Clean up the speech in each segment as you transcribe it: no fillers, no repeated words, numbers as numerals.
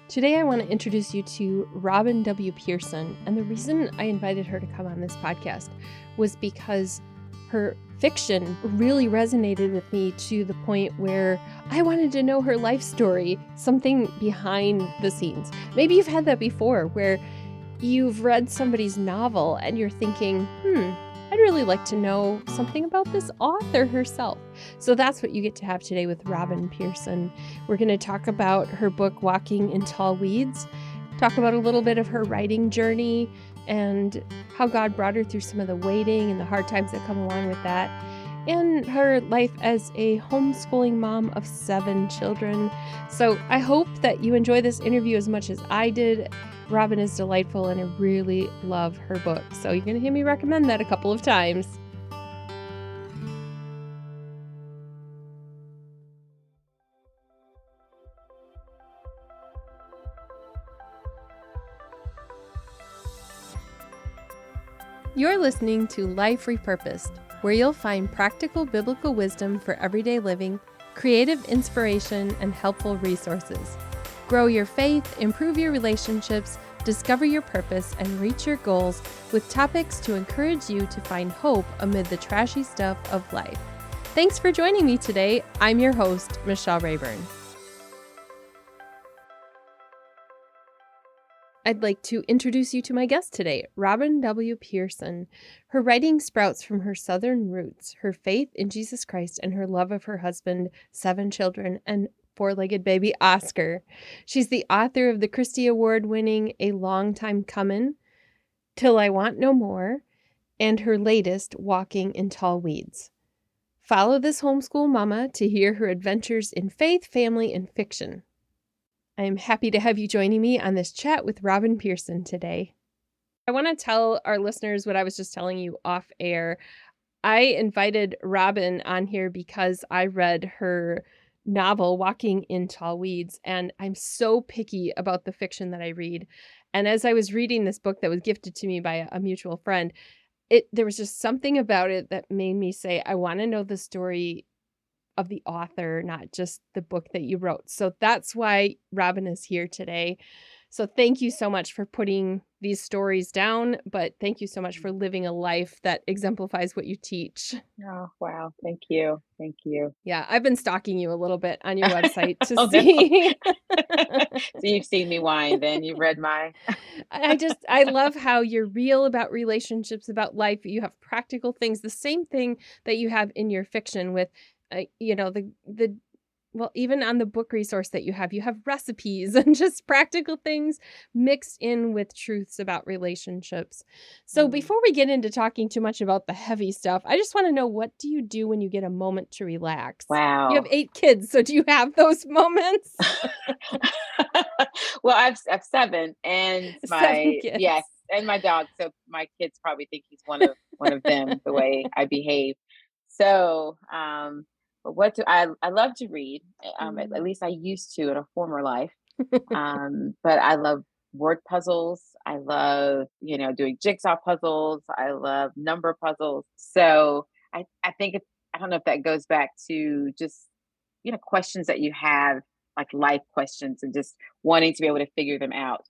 Today, I want to introduce you to Robin W. Pearson. And the reason I invited her to come on this podcast was because her fiction really resonated with me to the point where I wanted to know her life story, something behind the scenes. Maybe you've had that before where you've read somebody's novel and you're thinking, I'd really like to know something about this author herself. So that's what you get to have today with Robin Pearson. We're going to talk about her book, Walking in Tall Weeds, talk about a little bit of her writing journey and how God brought her through some of the waiting and the hard times that come along with that, and her life as a homeschooling mom of 7 children. So I hope that you enjoy this interview as much as I did. Robin is delightful, and I really love her book. So you're going to hear me recommend that a couple of times. You're listening to Life Repurposed, where you'll find practical biblical wisdom for everyday living, creative inspiration, and helpful resources. Grow your faith, improve your relationships, discover your purpose, and reach your goals with topics to encourage you to find hope amid the trashy stuff of life. Thanks for joining me today. I'm your host, Michelle Rayburn. I'd like to introduce you to my guest today, Robin W. Pearson. Her writing sprouts from her Southern roots, her faith in Jesus Christ, and her love of her husband, 7 children, and 4-legged baby Oscar. She's the author of the Christie Award-winning A Long Time Comin', Till I Want No More, and her latest, Walking in Tall Weeds. Follow this homeschool mama to hear her adventures in faith, family, and fiction. I am happy to have you joining me on this chat with Robin Pearson today. I want to tell our listeners what I was just telling you off air. I invited Robin on here because I read her novel, Walking in Tall Weeds, and I'm so picky about the fiction that I read. And as I was reading this book that was gifted to me by a mutual friend, there was just something about it that made me say, I want to know the story of the author, not just the book that you wrote. So that's why Robin is here today. So thank you so much for putting these stories down, but thank you so much for living a life that exemplifies what you teach. Oh, wow. Thank you. Thank you. Yeah, I've been stalking you a little bit on your website to Oh, no. see. So you've seen me whine, then you've read my I love how you're real about relationships, about life. You have practical things, the same thing that you have in your fiction with, well, even on the book resource that you have recipes and just practical things mixed in with truths about relationships. So before we get into talking too much about the heavy stuff, I just want to know, what do you do when you get a moment to relax? You have Wow. 8 kids, so do you have those moments? Well, I've 7 and 7 my yes, kids. and my dog. So my kids probably think he's one of them the way I behave. So, but what do I love to read. At least I used to in a former life. But I love word puzzles. I love, doing jigsaw puzzles. I love number puzzles. So I think I don't know if that goes back to just, questions that you have, like life questions and just wanting to be able to figure them out.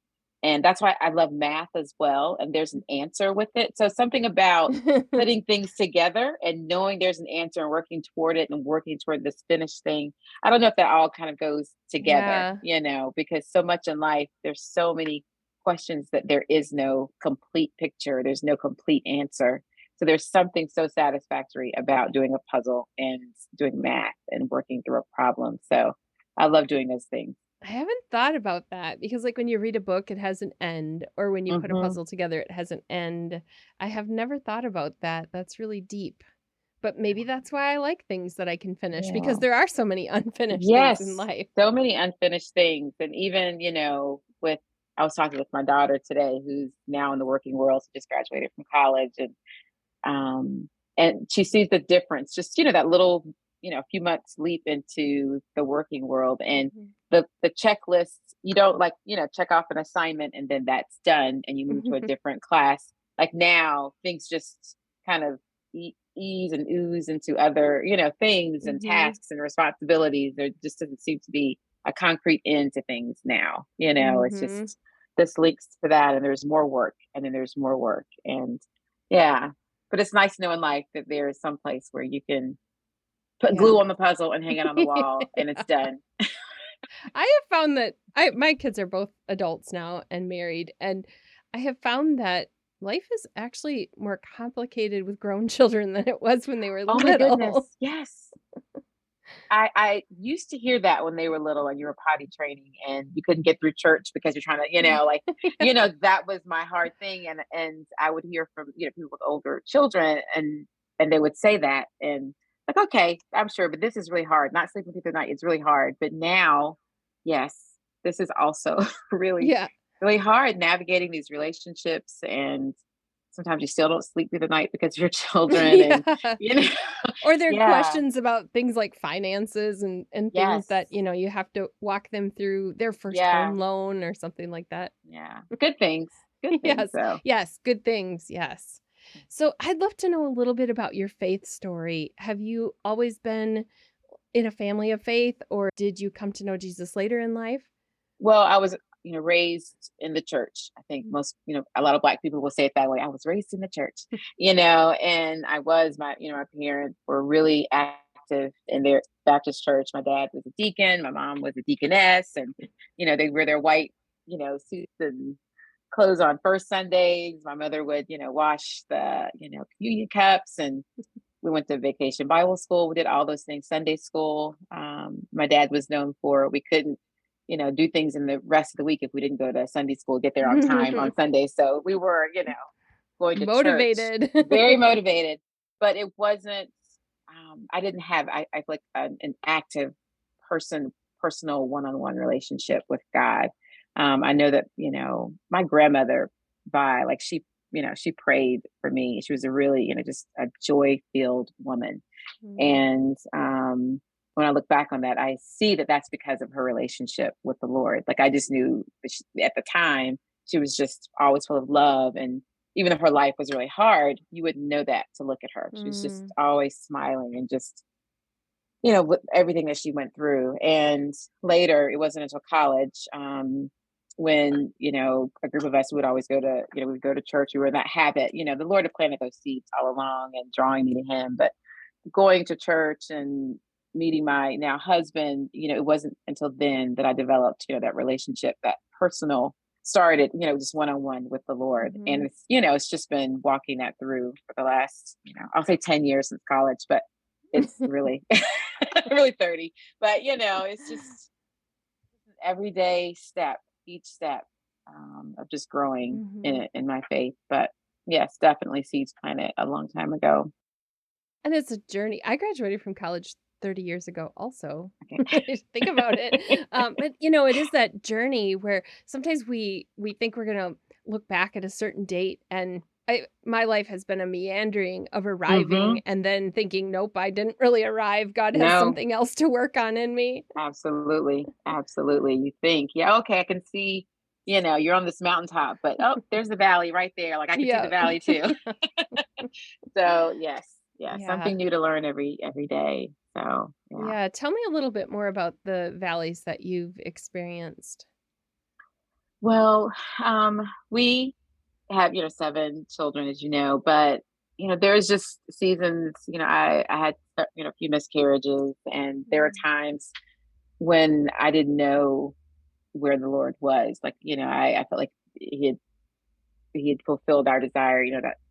And that's why I love math as well. And there's an answer with it. So something about putting things together and knowing there's an answer and working toward it and working toward this finished thing. I don't know if that all kind of goes together, Yeah. because so much in life, there's so many questions that there is no complete picture, there's no complete answer. So there's something so satisfactory about doing a puzzle and doing math and working through a problem. So I love doing those things. I haven't thought about that because, like, when you read a book, it has an end, or when you put a Hmm. puzzle together, it has an end. I have never thought about that. That's really deep. But maybe that's why I like things that I can finish, because Yeah. there are so many unfinished things in Yes. life. So many unfinished things. And even, with I was talking with my daughter today, who's now in the working world, she just graduated from college, um and she sees the difference, just, that little, few months leap into the working world. And Mhm. the checklists, you don't like, check off an assignment and then that's done and you move to a different class. Like now things just kind of ease and ooze into other, things and Mhm. tasks and responsibilities. There just doesn't seem to be a concrete end to things now. It's Mhm. just this links to that, and there's more work, and then there's more work, and yeah. But it's nice to know in life that there is some place where you can put Yeah. glue on the puzzle and hang it on the wall, and it's done. I have found that my kids are both adults now and married, and I have found that life is actually more complicated with grown children than it was when they were Oh my little. goodness, yes. I used to hear that when they were little and you were potty training and you couldn't get through church because you're trying to, like, Yeah. that was my hard thing. And I would hear from, people with older children, and they would say that, and like, okay, I'm sure, but this is really hard. Not sleeping through the night is really hard. But now, yes, this is also really, Yeah. really hard navigating these relationships, and sometimes you still don't sleep through the night because of your children, and Yeah. you know, Or there are yeah, questions about things like finances and things yes. that, you have to walk them through their first Yeah, home loan or something like that. yeah. Good things. Good things, Yes. though. Yes, good things, yes. So, I'd love to know a little bit about your faith story. Have you always been in a family of faith, or did you come to know Jesus later in life? Well, I was, raised in the church. I think Mm. most, a lot of Black people will say it that way. I was raised in the church, and my parents were really active in their Baptist church. My dad was a deacon, my mom was a deaconess, and, they wear their white, suits and clothes on first Sundays. My mother would, wash the, communion cups, and we went to vacation Bible school. We did all those things, Sunday school. My dad was known for we couldn't, do things in the rest of the week if we didn't go to Sunday school, get there on time on Sunday. So we were, going to church, Motivated. very motivated, but it wasn't, I didn't have, I feel like an active person, personal one-on-one relationship with God. I know that, my grandmother, by like, she prayed for me. She was a really, just a joy filled woman. Mm, And when I look back on that, I see that that's because of her relationship with the Lord. Like, I just knew that at the time, she was just always full of love. And even though her life was really hard, you wouldn't know that to look at her. She was just mm, always smiling, and just, with everything that she went through. And later, it wasn't until college, when, a group of us would always go to, we'd go to church. We were in that habit. The Lord had planted those seeds all along and drawing me to Him. But going to church and meeting my now husband, it wasn't until then that I developed, that relationship, that personal started, just one on one with the Lord. And mhm. it's just been walking that through for the last, I'll say 10 years since college, but it's really, really 30. But, it's just an everyday step, each step, of just growing in Mhm. it, in my faith. But yes, definitely seeds planted a long time ago. And it's a journey. I graduated from college 30 years ago also. Okay. Think about it. But, it is that journey where sometimes we think we're gonna look back at a certain date, and my life has been a meandering of Hmm. arriving and then thinking, "Nope, I didn't really arrive. God has No, something else to work on in me." absolutely. Absolutely. You think, yeah, okay, I can see, you're on this mountaintop, but oh, there's the valley right there. Like, I can see the Yeah. valley too. So yes, yeah, Yeah. something new to learn every day. So yeah. Yeah, tell me a little bit more about the valleys that you've experienced. Well, we have, 7 children, as you know, but there's just seasons, I had, a few miscarriages, and there are Mm, times when I didn't know where the Lord was. Like, I felt like he had fulfilled our desire,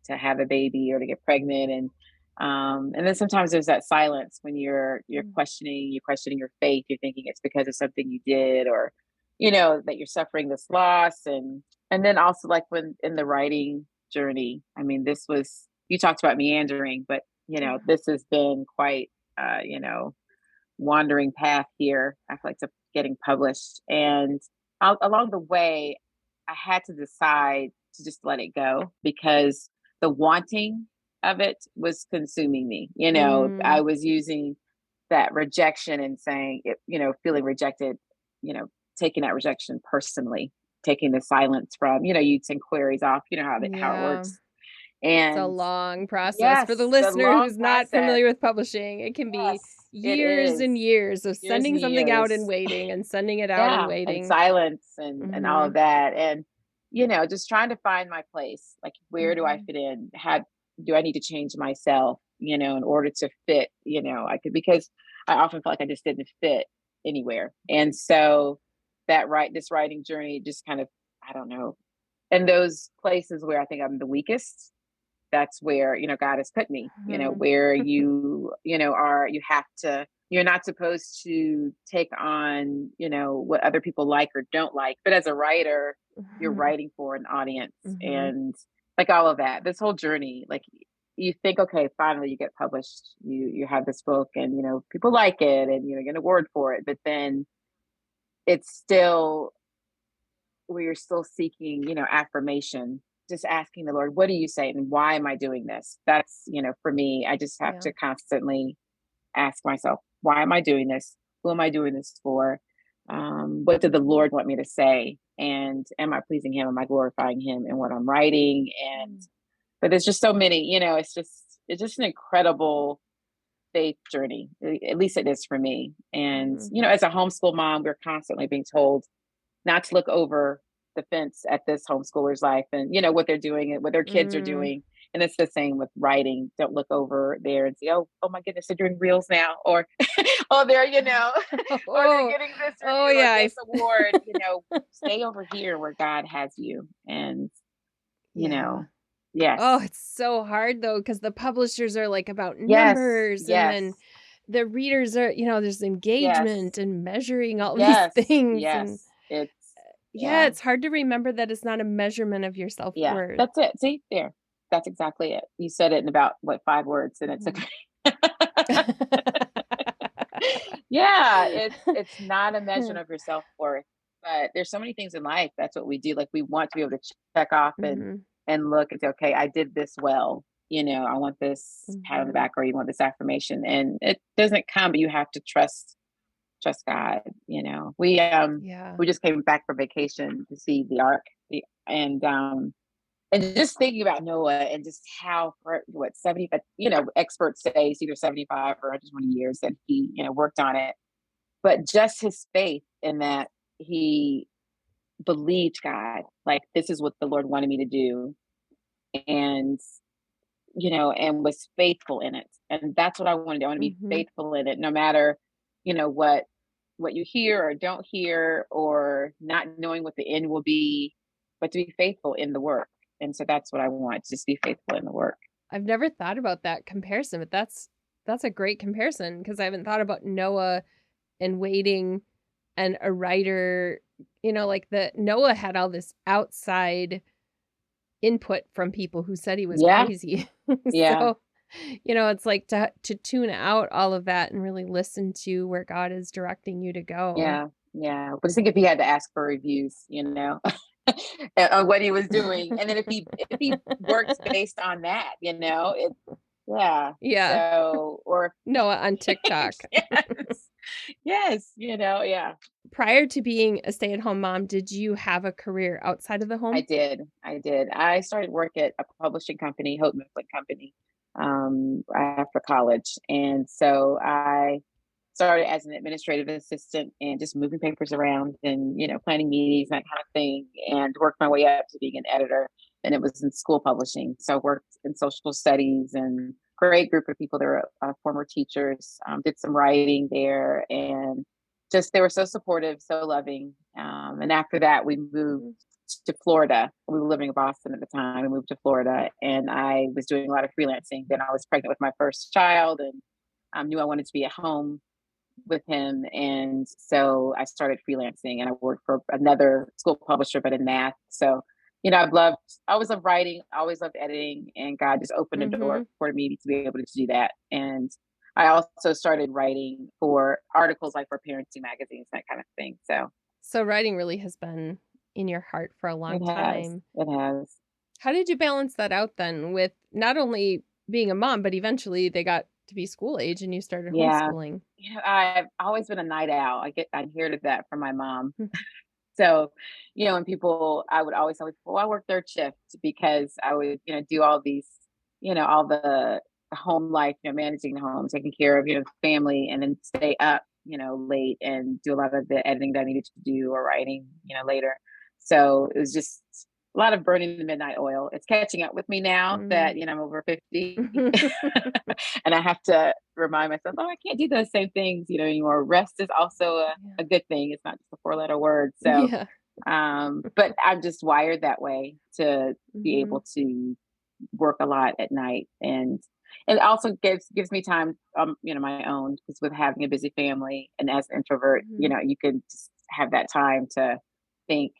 to have a baby or to get pregnant. And then sometimes there's that silence when mm, you're questioning your faith. You're thinking it's because of something you did, or, that you're suffering this loss. And then also, like, when in the writing journey, I mean, this was, you talked about meandering, but yeah. this has been quite, wandering path here. I feel like, to getting published. And along the way, I had to decide to just let it go, because the wanting of it was consuming me. I Mm, was using that rejection and saying it, feeling rejected, you know, taking that rejection personally, taking the silence from, you send queries off, how it yeah. works. It's a And long process. For the yes, the listener long who's not process. familiar with publishing, it can be Yes. It Years is. and years of Years and sending something out and years. waiting and sending it out and Yeah, and waiting. silence and all of Mhm. that, and, just trying to find my place, like, where do I Mhm. fit in? How do I need to change myself, in order to fit, I could because I often felt like I just didn't fit anywhere, and so this writing journey just kind of, I don't know, and those places where I think I'm the weakest, that's where, God has put me, Mhm. where you're not supposed to take on, what other people like or don't like. But as a writer, you're Mhm. writing for an audience Mhm. and like all of that. This whole journey, like you think, okay, finally you get published, you have this book and people like it and you get an award for it, but then it's still where you're still seeking, affirmation, just asking the Lord, what do you say? And why am I doing this? That's, for me, I just have Yeah. to constantly ask myself, why am I doing this? Who am I doing this for? What did the Mhm. Lord want me to say? And am I pleasing Him? Am I glorifying Him in what I'm writing? And Mm. but there's just so many, it's just an incredible faith journey. At least it is for me. And Mhm. as a homeschool mom, we're constantly being told not to look over the fence at this homeschooler's life and what they're doing and what their kids are Mm. doing. And it's the same with writing. Don't look over there and say, oh my goodness, they're doing reels now, or oh, they're or they're Oh, getting this oh, review or yeah, this award. Stay over here where God has you, and you yeah. know, Oh, yes, it's so hard though, because the publishers are, like, about yes, numbers, and yes, then the readers are there's engagement yes, and measuring all these yes, things, and yes. It's yeah, yeah. it's hard to remember that it's not a measurement of your Yeah, self-worth. that's it. See, there. That's exactly it. You said it in about what 5 words and it took Mhm. Yeah, it's not a measure of your self-worth, but there's so many things in life, that's what we do, like, we want to be able to check off Mhm, and look and say, "Okay, I did this well." I want this pat on the mhm. back or you want this affirmation, and it doesn't come, but you have to trust God, Yeah. we just came back from vacation to see the ark, and just thinking about Noah and just how for what 70, but experts say it's either 75 or 120 years that he, worked on it. But just his faith in that he believed God, like this is what the Lord wanted me to do, and and was faithful in it. And that's what I want to do. I want to be Mhm. faithful in it, no matter, what you hear or don't hear, or not knowing what the end will be, but to be faithful in the work. And so that's what I want, just be faithful in the work. I've never thought about that comparison, but that's a great comparison because I haven't thought about Noah and waiting and a writer, like the Noah had all this outside input from people who said he was Yeah, crazy. yeah, So, it's like to tune out all of that and really listen to where God is directing you to go. yeah, yeah. But I think if he had to ask for reviews, on what he was doing, and then if he works based on that, yeah. Yeah, So, or Noah on TikTok. yes, yes, yeah. Prior to being a stay-at-home mom, did you have a career outside of the I home? did. I did. I started work at a publishing company, Hope Mifflin Company, after college. And so I started as an administrative assistant and just moving papers around and, planning meetings, that kind of thing, and worked my way up to being an editor. And it was in school publishing. So I worked in social studies and great group of people. There were former teachers, did some writing there, and just they were so supportive, so loving. And after that, we moved Mhm. to Florida. We were living in Boston at the time. We moved to Florida, and I was doing a lot of freelancing. Then I was pregnant with my first child, and knew I wanted to be at home with him. And so I started freelancing, and I worked for another school publisher, but in math. So, I always loved writing, I always loved editing, and God just opened a door Mhm. for me to be able to do that. And I also started writing for articles like for parenting magazines, that kind of thing. So So writing really has been in your heart for a it long has, time. it has. How did you balance that out then with not only being a mom, but eventually they got to be school age and you started Yeah. homeschooling? I've always been a night owl. I inherited that from my mom. Mhm. So, and people, I would always tell people, well, I work third shift because I would, do all these, all the the home life, managing the home, taking care of, family, and then stay up, late and do a lot of the editing that I needed to do or writing, later. So it was just a lot of burning the midnight oil. It's catching up with me now Mm. that, I'm over 50 and I have to remind myself, oh, I can't do those same things, anymore. Rest is also Yeah. a good thing. It's not just a 4-letter word. So, Yeah. but I'm just wired that way to be Mhm. able to work a lot at night, and it also gives me time, my own, because with having a busy family and as an introvert, Mhm. you can just have that time to think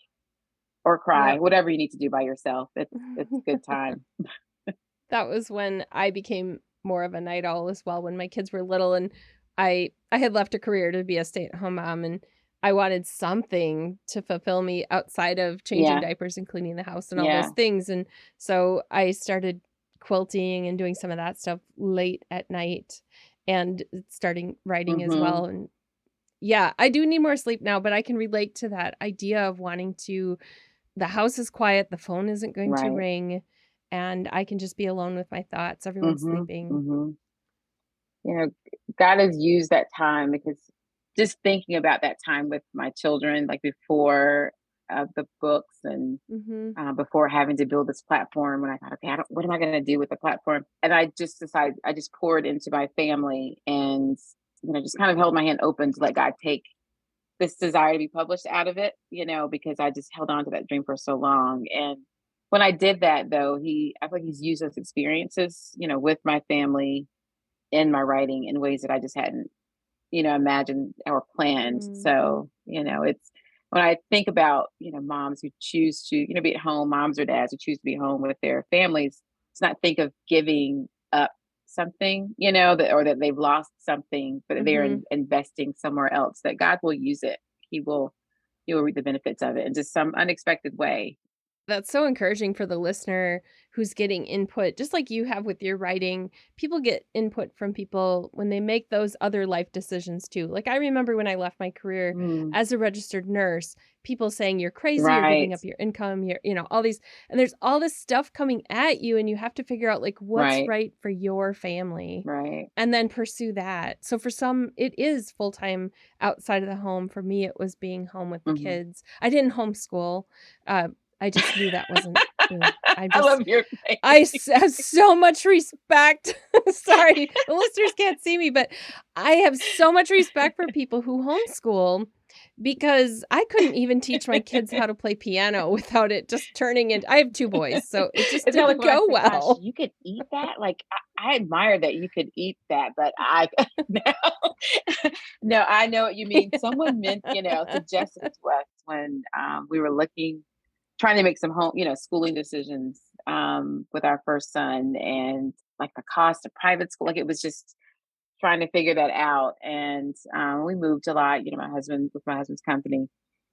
or cry, Yep. whatever you need to do by yourself. It's good time. That was when I became more of a night owl as well when my kids were little, and I had left a career to be a stay-at-home mom, and I wanted something to fulfill me outside of changing Yeah, diapers and cleaning the house and all those yeah. things, and so I started quilting and doing some of that stuff late at night and starting writing as Mhm. well, and yeah, I do need more sleep now, but I can relate to that idea of wanting to the house is quiet, the phone isn't going to Right. ring, and I can just be alone with my thoughts. Everyone's Mhm. sleeping. Mhm. You know, God has used that time, because just thinking about that time with my children, like before the books, and Mhm. before having to build this platform, when I thought, okay, what am I going to do with the platform? And I just decided, I just poured into my family, and, just kind of held my hand open to let God take this desire to be published out of it, because I just held on to that dream for so long. And when I did that, though, I feel like he's used those experiences, with my family in my writing in ways that I just hadn't, imagined or planned. Mhm. So, it's when I think about, moms who choose to, be at home, moms or dads who choose to be home with their families, to not think of giving up something, or that they've lost something, but they're Mhm. investing somewhere else, that God will use it. He will reap the benefits of it in just some unexpected way. That's so encouraging for the listener who's getting input, just like you have with your writing. People get input from people when they make those other life decisions too. Like I remember when I left my career Mm, as a registered nurse, people saying you're crazy, you're giving right, up your income, all these, and there's all this stuff coming at you, and you have to figure out like what's right, right for your family right. and then pursue that. So for some, it is full time outside of the home. For me, it was being home with the Hmm. kids. I didn't homeschool. Uh, I just knew that wasn't I I just love your have face. so much respect. Sorry, the listeners can't see me, but I have so much respect for people who homeschool because I couldn't even teach my kids how to play piano without it just turning into I have 2 boys, so it just It's not like didn't when I go say, "Gosh, well. you could eat that?" Like, I admire that you could eat that, but I no. No, I know what you mean. Someone suggested it to us when, we were trying to make some home schooling decisions, with our first son, and, like, the cost of private school, like, it was just trying to figure that out, and, we moved a lot, my husband's company,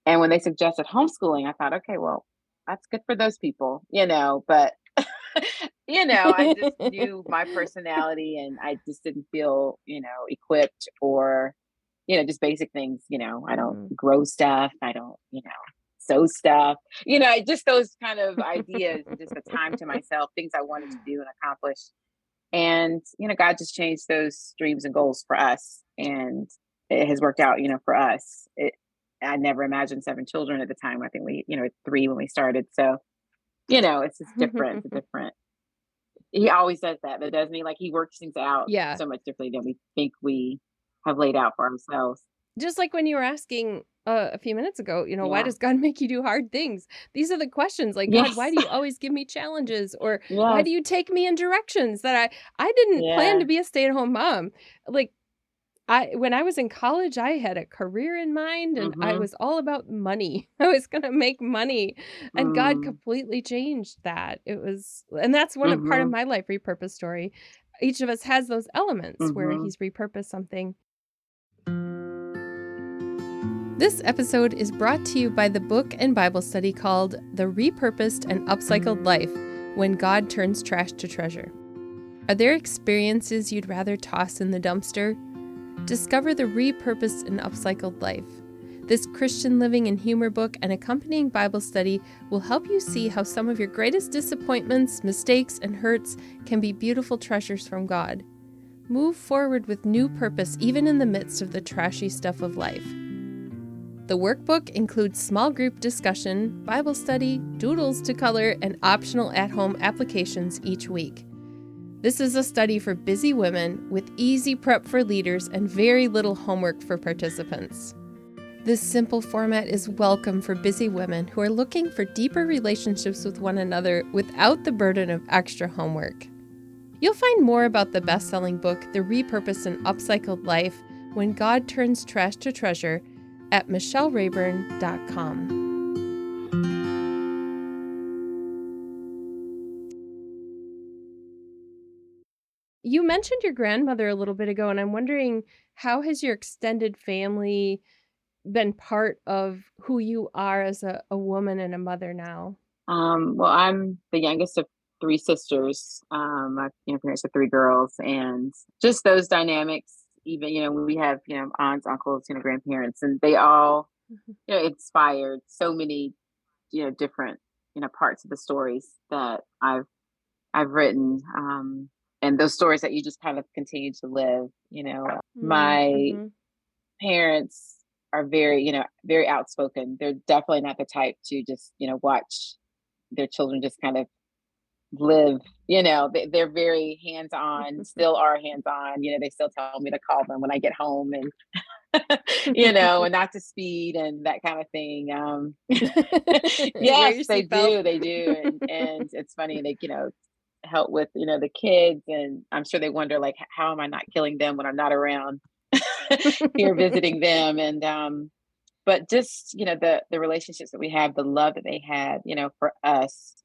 and when they suggested homeschooling, I thought, "Okay, well, that's good for those people," but, I just knew my personality, and I just didn't feel, equipped, or, just basic things, I don't Mhm. grow stuff, I don't, sew stuff, just those kind of ideas, and just the time to myself, things I wanted to do and accomplish. And, God just changed those dreams and goals for us. And it has worked out, for us. I never imagined 7 children at the time. I think we, 3 when we started. So, it's just different. It's a different. He always says that, though, doesn't he? Like, he works things out Yeah. so much differently than we think we have laid out for ourselves. Just like when you were asking, a few minutes ago, why Yeah. does God make you do hard things? These are the questions like, "God, why Yes. do you always give me challenges?" Or, "Why Yes. do you take me in directions that I didn't plan Yeah. to be a stay-at-home mom?" Like, I when I was in college, I had a career in mind, and I Mm-hmm. was all about money. I was gonna make money, and God Mm. completely changed that. It was and that's part of Mm-hmm. my life repurpose story. Each of us has those elements where Mm-hmm. he's repurposed something. This episode is brought to you by the book and Bible study called The Repurposed and Upcycled Life When God Turns Trash to Treasure. Are there experiences you'd rather toss in the dumpster? Discover the repurposed and upcycled life. This Christian living and humor book and accompanying Bible study will help you see how some of your greatest disappointments, mistakes, and hurts can be beautiful treasures from God. Move forward with new purpose even in the midst of the trashy stuff of life. The workbook includes small group discussion, Bible study, doodles to color, and optional at-home applications each week. This is a study for busy women with easy prep for leaders and very little homework for participants. This simple format is welcome for busy women who are looking for deeper relationships with one another without the burden of extra homework. You'll find more about the best-selling book, The Repurposed and Upcycled Life, When God Turns Trash to Treasure, at michellerayburn.com. You mentioned your grandmother a little bit ago, and I'm wondering, how has your extended family been part of who you are as a woman and a mother now? Well, I'm the youngest of three sisters. My parents are three girls, and just those dynamics. Even we have aunts, uncles, grandparents, and they all Mhm. inspired so many different parts of the stories that I've written, and those stories that you just kind of continue to live. My Mm-hmm. parents are very very outspoken. They're definitely not the type to just watch their children just kind of live. They're very hands on, still are hands on. They still tell me to call them when I get home, and and not to speed and that kind of thing. Wear Yes, your they seatbelt. do, they do. And it's funny, they help with the kids, and I'm sure they wonder, like, how am I not killing them when I'm not around here visiting them? And but just the relationships that we have, the love that they had for us,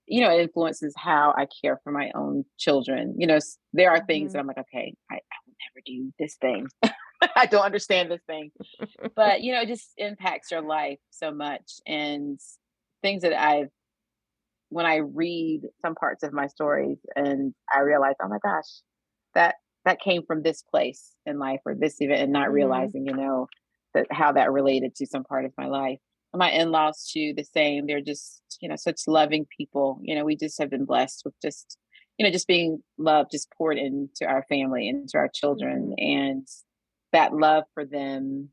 it influences how I care for my own children. There are things that Mhm. I'm like, okay, I will never do this thing. I don't understand this thing, but it just impacts your life so much. And things that when I read some parts of my stories and I realize, oh my gosh, that that came from this place in life or this event, and not Mm. realizing, that how that related to some part of my life. My in-laws too, the same. They're just, such loving people. We just have been blessed with just, just being loved, just poured into our family, into our children, Mhm. and that love for them.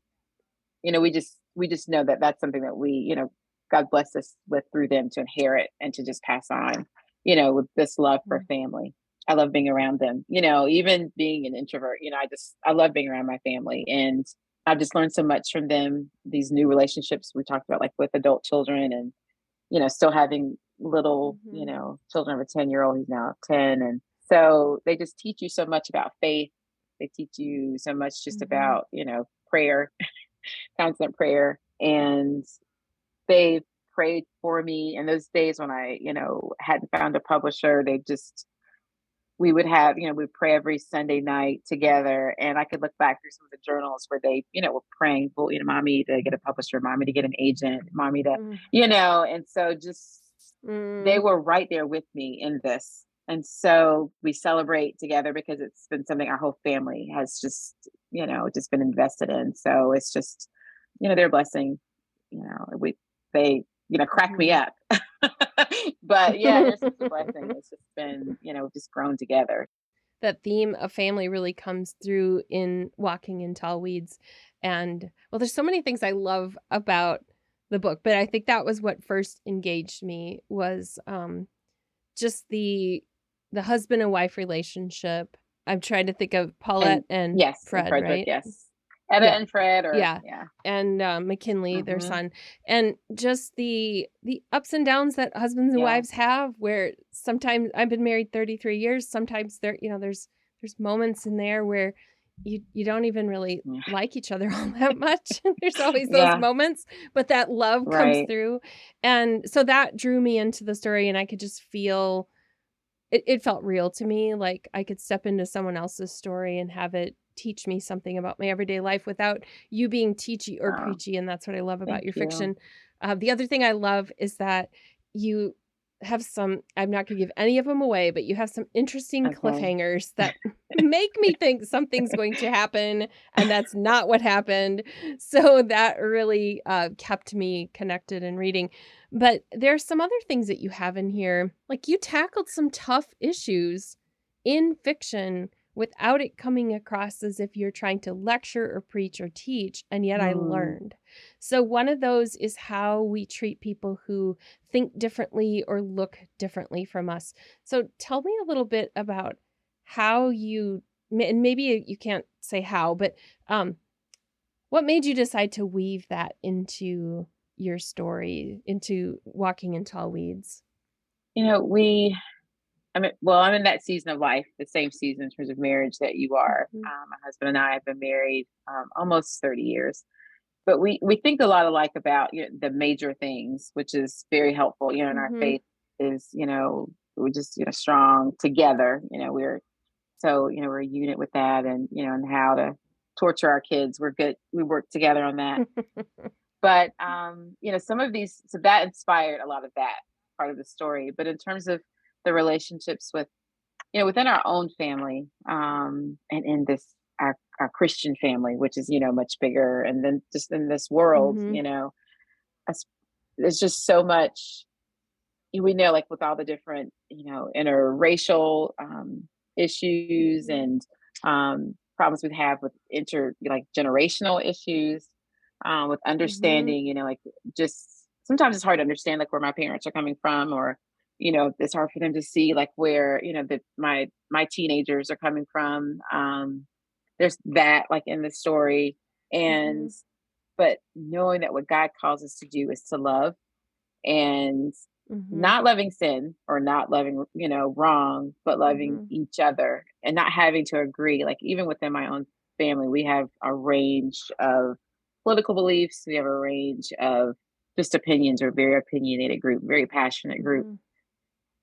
We just know that that's something that God blessed us with through them to inherit and to just pass on, with this love for Mm. family. I love being around them, even being an introvert, I love being around my family, and I've just learned so much from them. These new relationships we talked about, like with adult children, and, still having little, Mhm. children of a 10-year-old who's now 10. And so they just teach you so much about faith. They teach you so much just Mhm. about, prayer, constant prayer. And they prayed for me in those days when I, hadn't found a publisher. We would have, we'd pray every Sunday night together. And I could look back through some of the journals where they, were praying, well, mommy to get a publisher, mommy to get an agent, mommy to, Mm. and so just they Mm. were right there with me in this. And so we celebrate together because it's been something our whole family has just been invested in. So it's just, they're a blessing. They, crack me Mhm. up. But yeah, they're such a blessing. It's just been, just grown together. That theme of family really comes through in Walking in Tall Weeds, and, well, there's so many things I love about the book, but I think that was what first engaged me was, just the husband and wife relationship. I'm trying to think of And Paulette and yes, and Fred, Frederick, right? yes. Etta Yeah. and Fred, or Yeah, yeah. and, McKinley, their Hmm. son, and just the ups and downs that husbands and Yeah. wives have where sometimes I've been married 33 years, sometimes there's moments in there where you don't even really Yeah. like each other all that much. There's always those Yeah. moments, but that love comes Right. through, and so that drew me into the story, and I could just feel it felt real to me, like, I could step into someone else's story and have it teach me something about my everyday life without you being teachy or Oh, preachy, and that's what I love about thank your you. fiction. The other thing I love is that you have some, I'm not gonna give any of them away, but you have some interesting Okay. cliffhangers that make me think something's going to happen, and that's not what happened. So that really, kept me connected in reading. But there's some other things that you have in here, like, you tackled some tough issues in fiction without it coming across as if you're trying to lecture or preach or teach, and yet I Mm, learned. So one of those is how we treat people who think differently or look differently from us. So tell me a little bit about how you, and maybe you can't say how, but um, what made you decide to weave that into your story, into Walking in Tall Weeds? you know, we I mean, well, I'm in that season of life, the same season in terms of marriage that you are. Mhm. My husband and I have been married almost 30 years, but we think a lot alike about the major things, which is very helpful. In our Mhm. faith is we're just strong together. We're a unit with that, and and how to torture our kids. We're good. We work together on that. But some of these, so that inspired a lot of that part of the story. But in terms of the relationships with within our own family, and in this our Christian family, which is much bigger, and then just in this world, Mhm. us- there's just so much we know, like with all the different interracial issues and problems we have with like generational issues, with Mhm. understanding, like just sometimes it's hard to understand like where my parents are coming from, or it's hard for them to see like where that my teenagers are coming from. There's that like in the story, and Mhm. but knowing that what God calls us to do is to love, and Mhm. not loving sin or not loving wrong, but loving Mhm. each other and not having to agree. Like even within my own family, we have a range of political beliefs, we have a range of just opinions. Or very opinionated group, very passionate group. Mhm.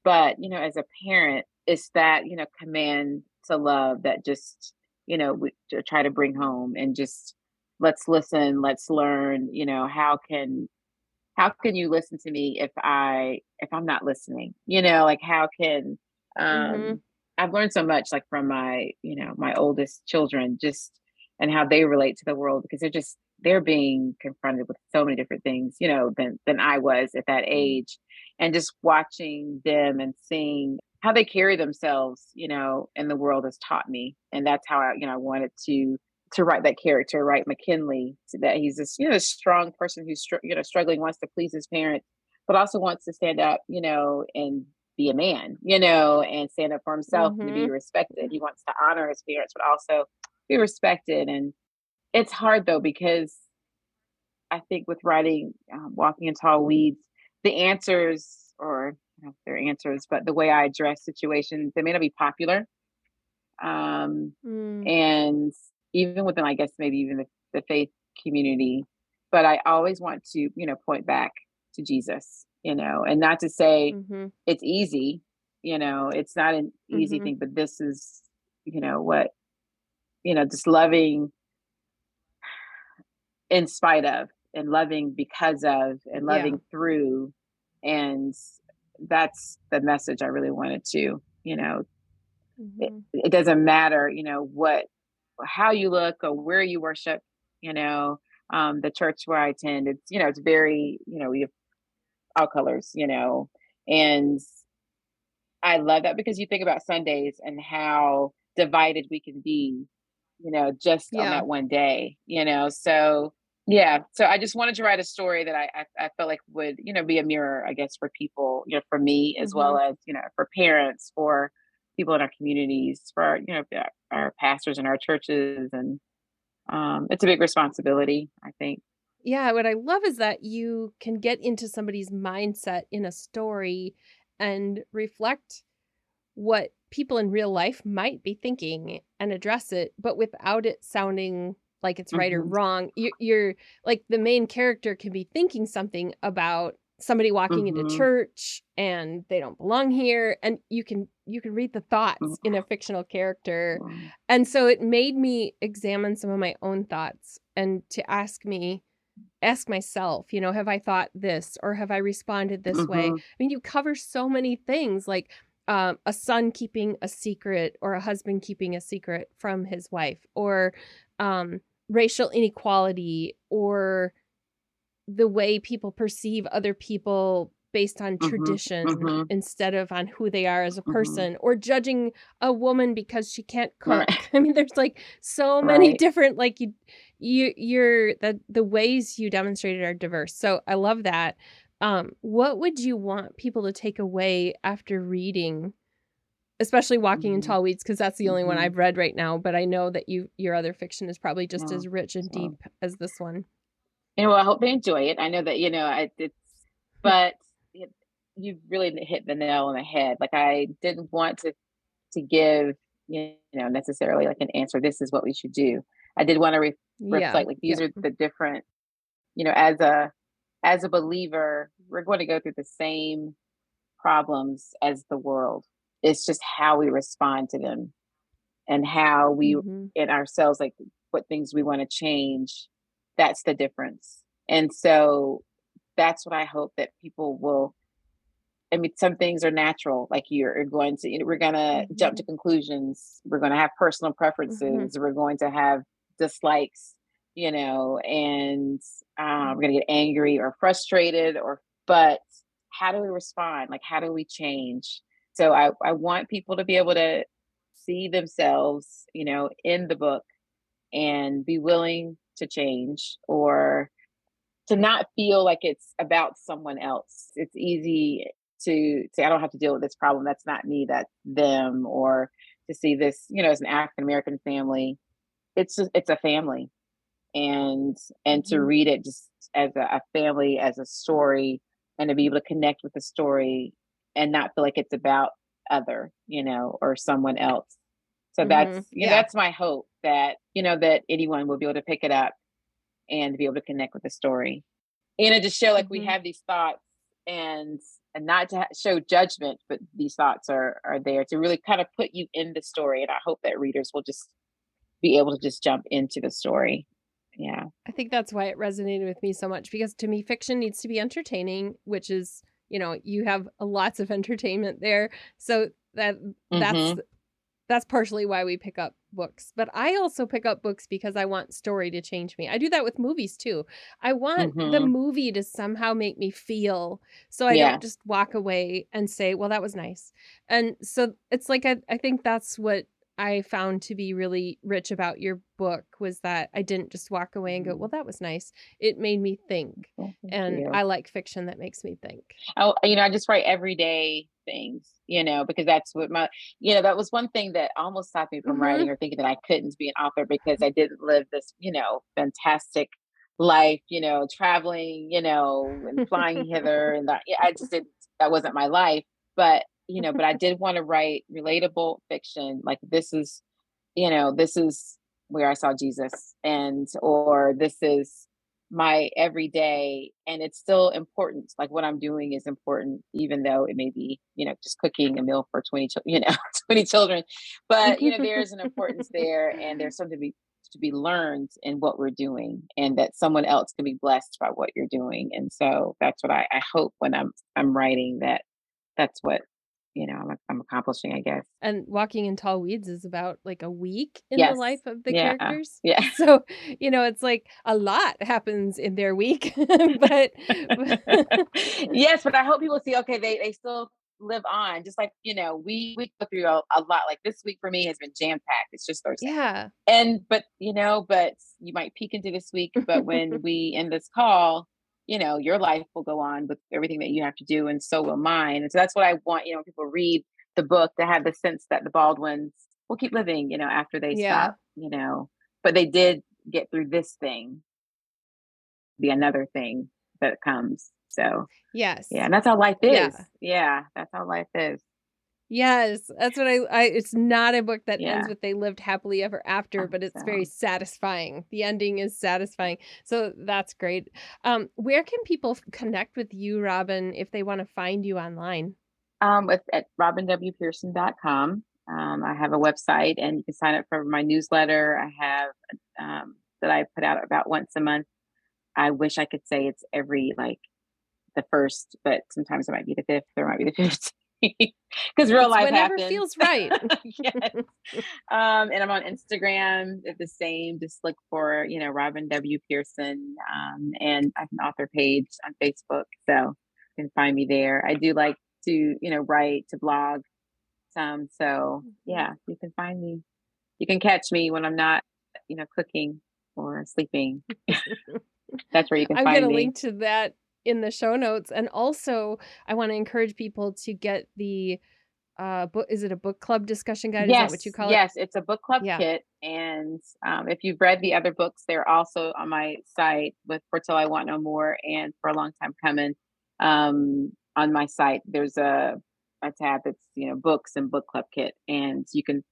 But as a parent, it's that command to love that just we to try to bring home, and just let's listen, let's learn. How can you listen to me if I'm not listening? Like how can Mhm. um I've learned so much like from my oldest children, just and how they relate to the world, because they're being confronted with so many different things, than I was at that Mhm. age. And just watching them and seeing how they carry themselves, in the world has taught me. And that's how I wanted to write that character, right? McKinley, so that he's this, strong person who's, struggling, wants to please his parents, but also wants to stand up, and be a man, and stand up for himself and to be Mhm. respected. He wants to honor his parents, but also be respected. And it's hard though, because I think with writing, Walking in Tall Weeds, the answers, or I don't know if they're answers, but the way I address situations, they may not be popular. Um, Mm. and even within, I guess, maybe even the faith community. But I always want to, point back to Jesus, and not to say Mhm. it's easy, it's not an easy Mhm. thing, but this is, what, just loving in spite of, and loving because of, and Yeah. loving through. And that's the message I really wanted to, it, Mhm. it doesn't matter, how you look or where you worship, you know, the church where I attend, it's very, we have all colors, and I love that, because you think about Sundays and how divided we can be, just on Yeah. that one day, so yeah. So I just wanted to write a story that I felt like would, be a mirror, I guess, for people, for me, as well Mhm. as, for parents, for people in our communities, for our pastors in our churches. And it's a big responsibility, I think. Yeah, what I love is that you can get into somebody's mindset in a story and reflect what people in real life might be thinking and address it, but without it sounding like it's right or Hmm. wrong. You're like, the main character can be thinking something about somebody walking into Hmm. church and they don't belong here, and you can read the thoughts in a fictional character. And so it made me examine some of my own thoughts and to ask me, ask myself, have I thought this or have I responded this way? Mhm. I mean, you cover so many things like a son keeping a secret or a husband keeping a secret from his wife or um, racial inequality or the way people perceive other people based on Mhm. tradition Mhm. instead of on who they are as a Mhm. person or judging a woman because she can't cook. Right. I mean, there's like so many Right. different like you're the ways you demonstrated are diverse. So I love that. What would you want people to take away after reading, especially Walking in Mhm. Tall Weeds, because that's the only one Mhm. I've read right now, but I know that your other fiction is probably just Yeah. as rich and deep So, as this one. I hope they enjoy it. I know that, but it, you really hit the nail on the head. Like I didn't want to give, necessarily like an answer. This is what we should do. I did want to Yeah. reflect. Like these Yep. are the different, as a believer, we're going to go through the same problems as the world. It's just how we respond to them and how we Mhm. in ourselves, like what things we want to change. That's the difference. And so that's what I hope that people will. I mean, some things are natural, like you're going to, we're going to jump to Mhm. conclusions. We're going to have personal Mhm. preferences. We're going to have dislikes, and we're going to get angry or frustrated, but how do we respond? Like, how do we change? So I want people to be able to see themselves, in the book and be willing to change or to not feel like it's about someone else. It's easy to say, I don't have to deal with this problem. That's not me, that's them. Or to see this, as an African American family, it's a family. And to Mhm. read it just as a family, as a story, and to be able to connect with the story and not feel like it's about other, or someone else. So that's, Mhm. Yeah. that's my hope that, that anyone will be able to pick it up and be able to connect with the story to show like we Mhm. have these thoughts and not to show judgment, but these thoughts are there to really kind of put you in the story. And I hope that readers will just be able to just jump into the story. Yeah. I think that's why it resonated with me so much because to me fiction needs to be entertaining, which is, you have lots of entertainment there. So that's Mm-hmm. that's partially why we pick up books. But I also pick up books because I want story to change me. I do that with movies too. I want the Mm-hmm. movie to somehow make me feel so I don't Yeah. just walk away and say, well, that was nice. And so it's like I think that's what I found to be really rich about your book was that I didn't just walk away and go, Mm-hmm. well, that was nice. It made me think. Well, thank And you. I like fiction that makes me think. I just write everyday things, because that's what that was one thing that almost stopped me from Mm-hmm. writing or thinking that I couldn't be an author because I didn't live this, fantastic life, traveling, and flying hither and that. Yeah, I just didn't, that wasn't my life. But I did want to write relatable fiction. Like this is where I saw Jesus or this is my everyday and it's still important. Like what I'm doing is important, even though it may be, just cooking a meal for 20, 20 children. But, there's an importance there and there's something to be learned in what we're doing and that someone else can be blessed by what you're doing. And so that's what I hope when I'm writing that's what, I'm accomplishing, I guess. And Walking in Tall Weeds is about, like, a week in the Yes. life of the Yeah. characters. Yeah. So, it's like a lot happens in their week, but Yes, but I hope people see, okay, they still live on. Just like, we go through a lot. Like this week for me has been jam-packed. It's just Thursday. yeah. But you might peek into this week, but when we end this call, your life will go on with everything that you have to do, and so will mine. And so that's what I want, when people read the book to have the sense that the Baldwins will keep living, after they Yeah. stop, but they did get through this thing, be another thing that comes. So yeah, Yes. and that's how life is. Yeah. Yeah, that's how life is. Yes, that's what I it's not a book that ends Yeah. with they lived happily ever after, but it's very So satisfying. The ending is satisfying. So that's great. Where can people connect with you, Robin, if they want to find you online? it's at robinwpearson.com. I have a website and you can sign up for my newsletter. I have that I put out about once a month. I wish I could say it's every like the first, but sometimes it might be the fifth or it might be the 15th because real It's life whenever happens. feels right. Yes. And I'm on Instagram at the same. Just look for, Robin W. Pearson. And I have an author page on Facebook. So you can find me there. I do like to, write, to blog some. So Mhm. yeah, you can find me. You can catch me when I'm not, cooking or sleeping. That's where you can I'm find gonna me. link to that in the show notes, and also, I wanna encourage people to get the, book is it a book club discussion guide? Is that what you Yes, call it? yes, it's a book club Yeah. kit, and if you've read the other books, they're also on my site with For Till I Want No More and For a Long Time Coming. On my site, there's a tab that's books and book club kit, and you can,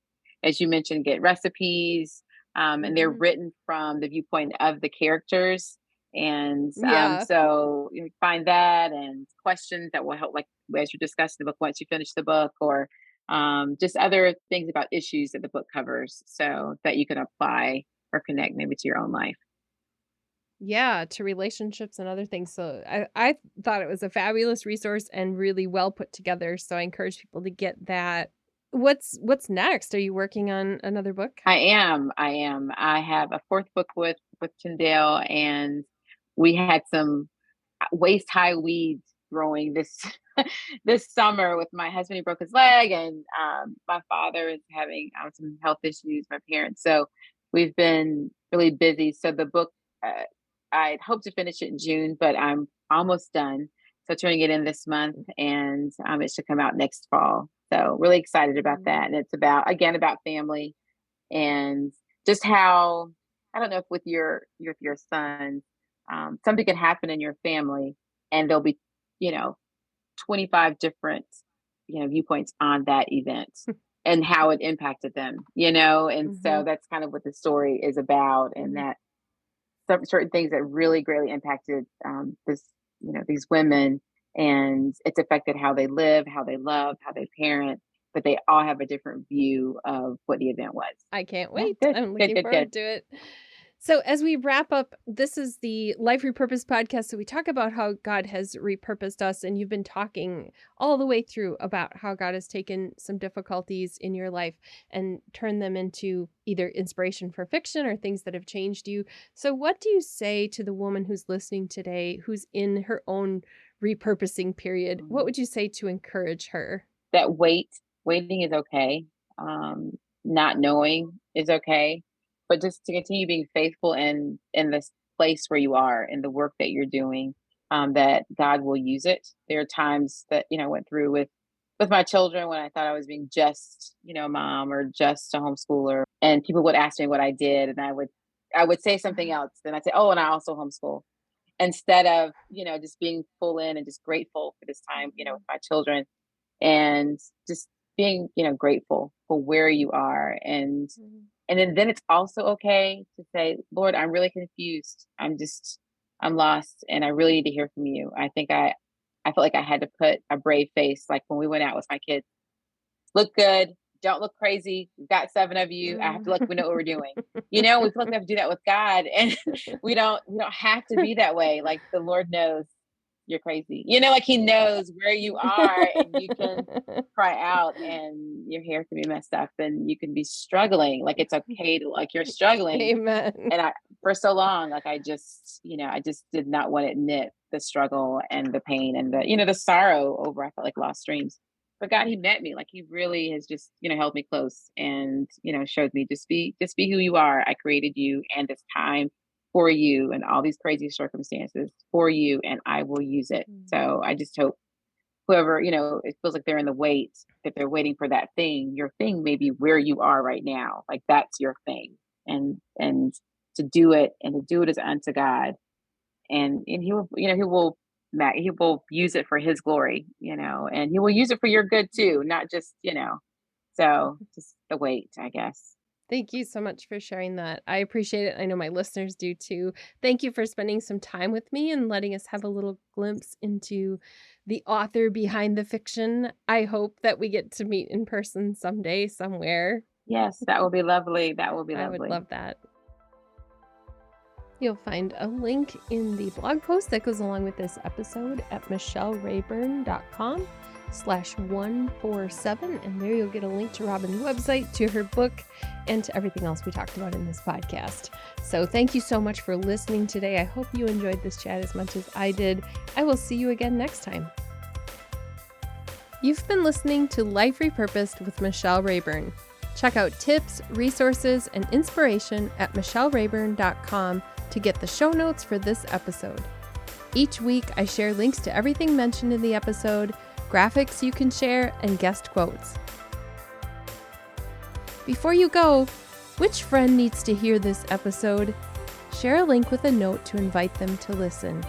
as you mentioned, get recipes, and they're Mhm. written from the viewpoint of the characters, and Yeah. so you find that and questions that will help, like as you discuss the book once you finish the book, or just other things about issues that the book covers so that you can apply or connect maybe to your own life. Yeah, to relationships and other things, so I thought it was a fabulous resource and really well put together, so I encourage people to get that. What's next? Are you working on another book? I am. I have a fourth book with Tyndale, and we had some waist high weeds growing this this summer with my husband. He broke his leg, and my father is having some health issues. My parents, so we've been really busy. So the book, uh, I hope to finish it in June, but I'm almost done. So turning it in this month, and it should come out next fall. So really excited about Mm. that, and it's about again about family and just how, I don't know if with your son, something can happen in your family, and there'll be, you know 25 different, viewpoints on that event and how it impacted them, and so Mhm, that's kind of what the story is about, and mhm, that some certain things that really greatly impacted, these women, and it's affected how they live, how they love, how they parent, but they all have a different view of what the event was. I can't Yeah, wait. good, I'm good, looking good, good. forward to it. So, as we wrap up, this is the Life Repurposed podcast. So, we talk about how God has repurposed us, and you've been talking all the way through about how God has taken some difficulties in your life and turned them into either inspiration for fiction or things that have changed you. So, what do you say to the woman who's listening today, who's in her own repurposing period? What Um, would you say to encourage her? that waiting is okay. Um, Not knowing is okay, but just to continue being faithful in this place where you are in the work that you're doing, that God will use it. There are times that went through with my children when I thought I was being just a mom or just a homeschooler, and people would ask me what I did, and I would say something else. Then I'd say, oh, and I also homeschool, instead of just being full in and just grateful for this time with Mhm. my children, and just being grateful for where you are, Mhm. and then it's also okay to say, Lord, I'm really confused, I'm lost, and I really need to hear from you. I felt like I had to put a brave face, like when we went out with my kids. Look good, don't look crazy, we've got 7 of you, I have to Mm. look, we know what we're doing. We feel like we have to do that with God, and we don't have to be that way. Like, the Lord knows you're crazy. Like, he knows where you are, and you can cry out, and your hair can be messed up, and you can be struggling. Like, it's okay to, like, you're struggling. Amen. And for so long, like, I just did not want to admit the struggle and the pain and the sorrow over, I felt like, lost dreams. But God, he met me. Like, he really has just, held me close, and, showed me, just be who you are. I created you and this time for you, and all these crazy circumstances for you, and I will use it. Mm. So I just hope whoever, it feels like they're in the wait, that they're waiting for that thing. Your thing may be where you are right now. Like, that's your thing. And to do it as unto God. And he will, he will use it for his glory, and he will use it for your good too, not just, so just the wait, I guess. Thank you so much for sharing that. I appreciate it. I know my listeners do too. Thank you for spending some time with me and letting us have a little glimpse into the author behind the fiction. I hope that we get to meet in person someday, somewhere. Yes, that will be lovely. That will be I would lovely. love that. You'll find a link in the blog post that goes along with this episode at michellerayburn.com/147. And there you'll get a link to Robin's website, to her book, and to everything else we talked about in this podcast. So thank you so much for listening today. I hope you enjoyed this chat as much as I did. I will see you again next time. You've been listening to Life Repurposed with Michelle Rayburn. Check out tips, resources, and inspiration at michellerayburn.com to get the show notes for this episode. Each week, I share links to everything mentioned in the episode, graphics you can share, and guest quotes. Before you go, which friend needs to hear this episode? Share a link with a note to invite them to listen.